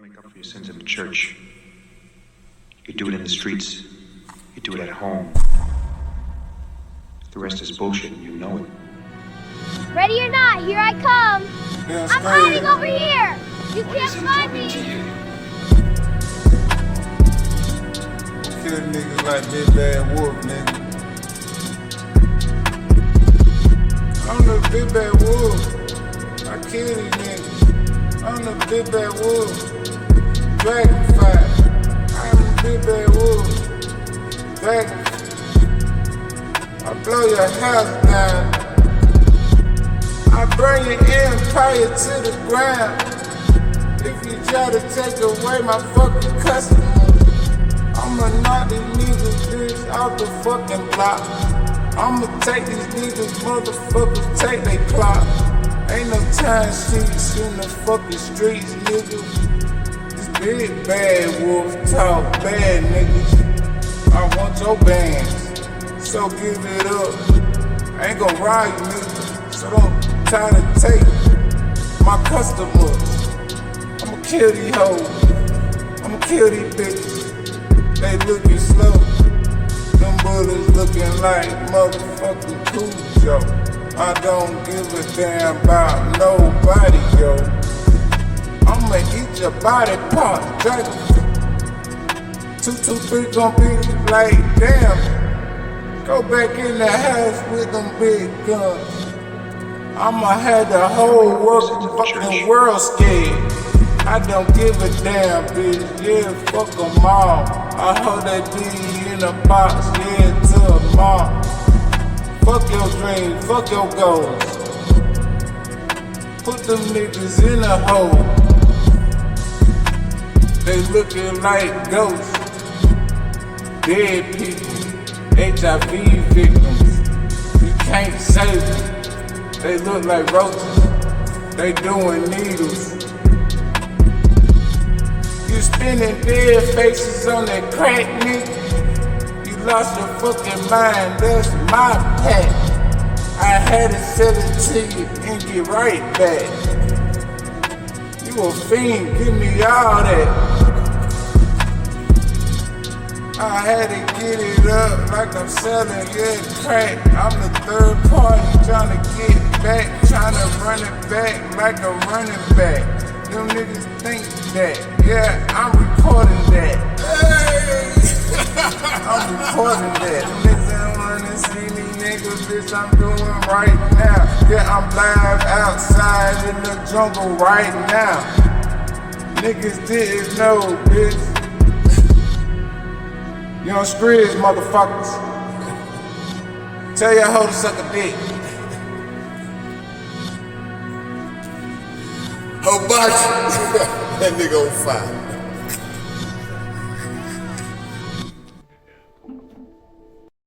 don't make up for your sins in the church. You do it in the streets. You do it at home. The rest is bullshit and you know it. Ready or not, here I come. Yeah, I'm hiding over here. You can't find me. Kill niggas like Big Bad Wolf, nigga. I'm the Big Bad Wolf. I kill these niggas. I'm the Big Bad Wolf. Dragonfly. I'm the Big Bad Wolf. Dragonfly. I blow your house down. I burn your empire to the ground. If you try to take away my fucking customer, I'ma knock these niggas bitch out the fucking block. I'ma take these niggas motherfuckers, take they clock. Ain't no time sheets in the fucking streets, niggas. This Big Bad Wolf talk bad, niggas. I want your bands, so give it up. I ain't gon' ride you, niggas, so don't try to take my customers. I'ma kill these hoes, I'ma kill these bitches. They looking slow, them bullets looking like motherfucking Cujo. I don't give a damn about nobody, yo. I'ma eat your body parts, dragon. 223 gon' be like, damn. Go back in the house with them big guns. I'ma have the whole fucking world scared. I don't give a damn, bitch, yeah, fuck them all. I hold that D in a box, yeah, to a mom. Fuck your dreams, fuck your goals. Put them niggas in a hole. They looking like ghosts. Dead people, HIV victims. You can't save them. They look like roaches. They doing needles. You spinning dead faces on that crack, nigga. You lost your fucking mind, that's my pack. I had to sell it to you and get right back. You a fiend, give me all that. I had to get it up like I'm selling, yeah, crack. I'm the third party trying to get back, trying to run it back like a running back. Them niggas think that, yeah, I'm recording that. Hey! I'm recording that. Them niggas don't wanna see me, niggas, bitch, I'm doing right now. Yeah, I'm live outside in the jungle right now. Niggas didn't know, bitch. You on screens, motherfuckers. Tell your hoe to suck a dick. Hibachi. That nigga on fire.